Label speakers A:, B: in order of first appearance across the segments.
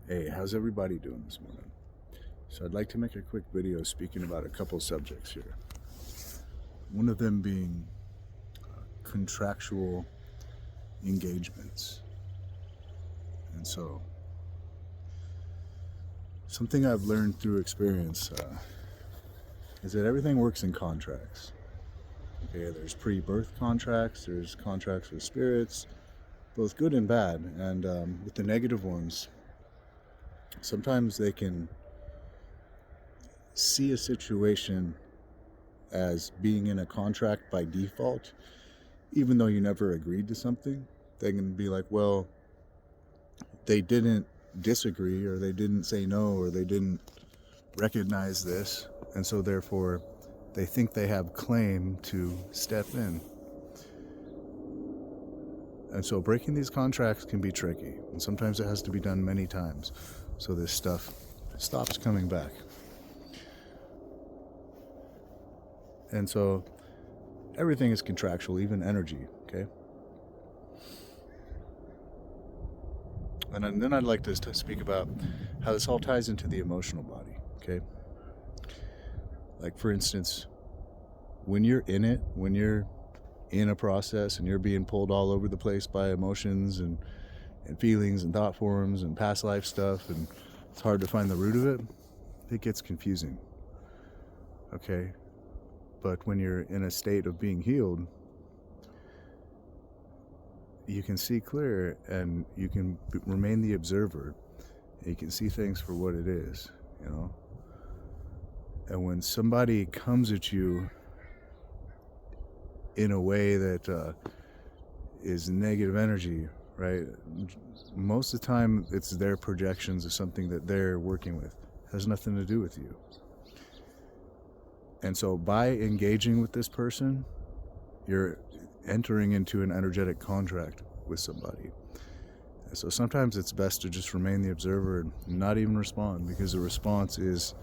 A: Hey, how's everybody doing this morning? So I'd like to make a quick video speaking about a couple subjects here. One of them being contractual engagements. And so, something I've learned through experience is that everything works in contracts. Okay, there's pre-birth contracts, there's contracts with spirits, both good and bad. And with the negative ones, sometimes they can see a situation as being in a contract by default, even though you never agreed to something. They can be like, well, they didn't disagree, or they didn't say no, or they didn't recognize this, and so therefore they think they have claim to step in. And so breaking these contracts can be tricky, and sometimes it has to be done many times so this stuff stops coming back. And so everything is contractual, even energy, okay? And then I'd like to speak about how this all ties into the emotional body, okay? Like, for instance, when you're in it, when you're in a process and you're being pulled all over the place by emotions and feelings and thought forms and past life stuff, and it's hard to find the root of it, it gets confusing, okay? But when you're in a state of being healed, you can see clear, and you can remain the observer. You can see things for what it is, you know? And when somebody comes at you in a way that is negative energy, right? Most of the time, it's their projections of something that they're working with. It has nothing to do with you. And so by engaging with this person, you're entering into an energetic contract with somebody. And so sometimes it's best to just remain the observer and not even respond, because the response is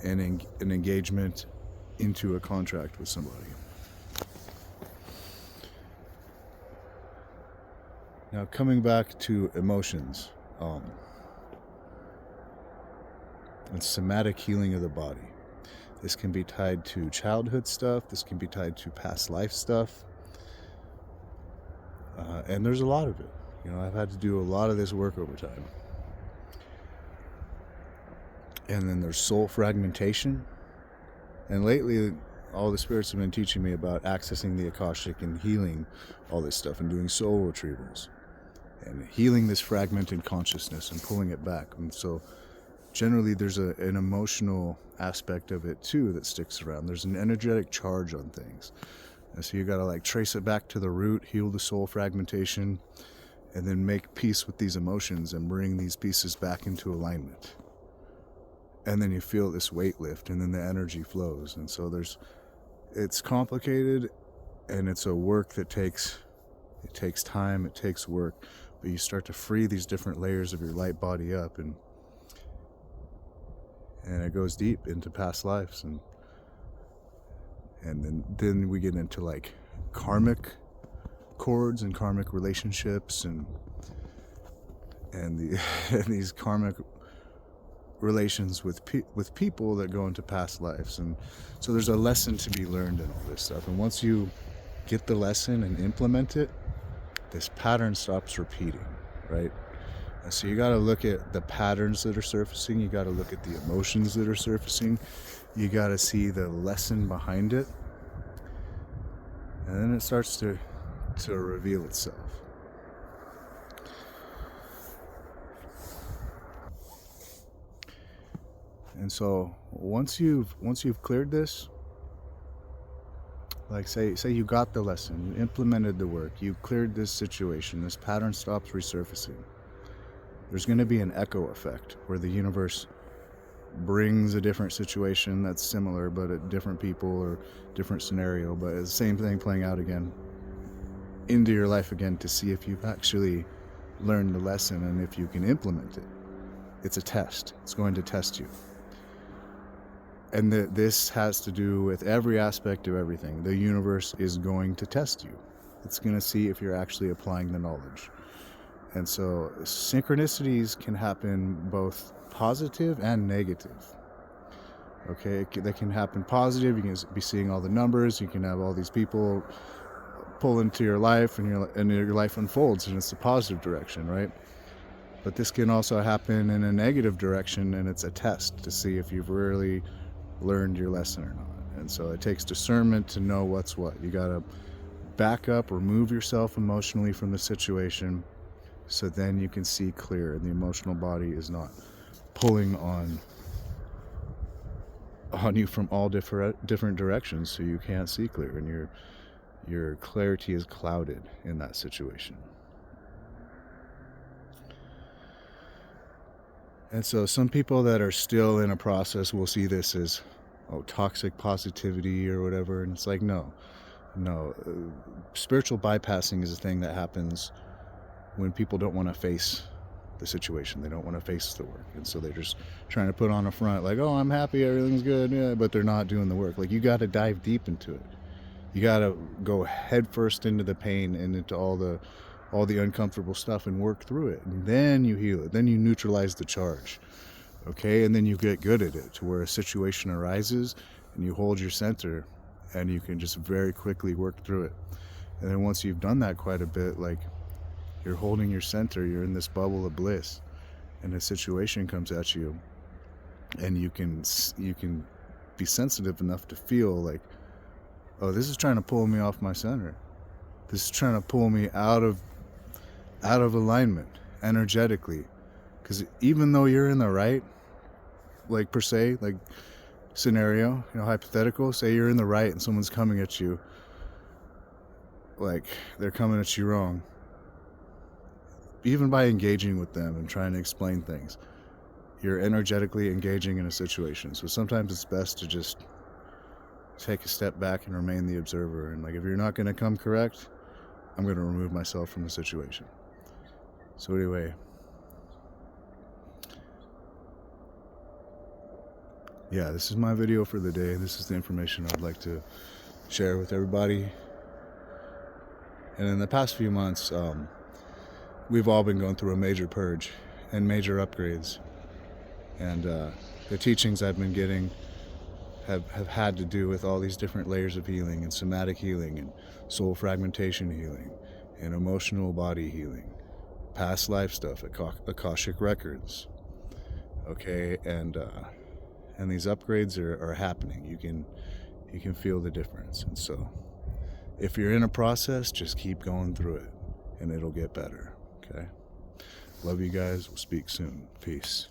A: an engagement into a contract with somebody. Now, coming back to emotions, and somatic healing of the body. This can be tied to childhood stuff. This can be tied to past life stuff. And there's a lot of it. You know, I've had to do a lot of this work over time. And then there's soul fragmentation. And lately, all the spirits have been teaching me about accessing the Akashic and healing all this stuff and doing soul retrievals and healing this fragmented consciousness and pulling it back. And so generally there's an emotional aspect of it too that sticks around. There's an energetic charge on things. And so you got to like trace it back to the root, heal the soul fragmentation, and then make peace with these emotions and bring these pieces back into alignment. And then you feel this weight lift, and then the energy flows. And so it's complicated, and it's a work that takes time, it takes work, but you start to free these different layers of your light body up, and and it goes deep into past lives, and then we get into like karmic cords and karmic relationships, and the and these karmic relations with people that go into past lives. And so there's a lesson to be learned in all this stuff, and once you get the lesson and implement it, this pattern stops repeating, right? And so you got to look at the patterns that are surfacing, you got to look at the emotions that are surfacing, you got to see the lesson behind it, and then it starts to reveal itself. And so once you've cleared this, like say you got the lesson, you implemented the work, you cleared this situation, this pattern stops resurfacing, there's going to be an echo effect where the universe brings a different situation that's similar but at different people or different scenario, but it's the same thing playing out again into your life again, to see if you've actually learned the lesson and if you can implement it. It's a test. It's going to test you. And this has to do with every aspect of everything. The universe is going to test you. It's going to see if you're actually applying the knowledge. And so synchronicities can happen both positive and negative. Okay, they can happen positive. You can be seeing all the numbers. You can have all these people pull into your life, and your life unfolds, and it's a positive direction, right? But this can also happen in a negative direction, and it's a test to see if you've really learned your lesson or not. And so it takes discernment to know what's what. You got to back up, remove yourself emotionally from the situation, so then you can see clear, and the emotional body is not pulling on you from all different directions, so you can't see clear, and your clarity is clouded in that situation. And so some people that are still in a process will see this as toxic positivity or whatever, and it's like no, spiritual bypassing is a thing that happens when people don't want to face the situation, they don't want to face the work, and so they're just trying to put on a front like, oh, I'm happy, everything's good, yeah, but they're not doing the work. Like, you got to dive deep into it. You got to go head first into the pain and into all the uncomfortable stuff and work through it, and then you heal it, then you neutralize the charge, okay? And then you get good at it to where a situation arises and you hold your center and you can just very quickly work through it. And then once you've done that quite a bit, like, you're holding your center, you're in this bubble of bliss, and a situation comes at you, and you can be sensitive enough to feel like, oh, this is trying to pull me off my center. This is trying to pull me out of alignment energetically. Because even though you're in the right, like, per se, like, scenario, hypothetical, say you're in the right and someone's coming at you, like, they're coming at you wrong. Even by engaging with them and trying to explain things, you're energetically engaging in a situation. So sometimes it's best to just take a step back and remain the observer. And like, if you're not going to come correct, I'm going to remove myself from the situation. So anyway, yeah, this is my video for the day. This is the information I'd like to share with everybody. And in the past few months, we've all been going through a major purge and major upgrades. And the teachings I've been getting have had to do with all these different layers of healing, and somatic healing, and soul fragmentation healing, and emotional body healing, past life stuff, Akashic records. Okay, and these upgrades are happening. You can feel the difference. And so if you're in a process, just keep going through it, and it'll get better. Okay? Love you guys. We'll speak soon. Peace.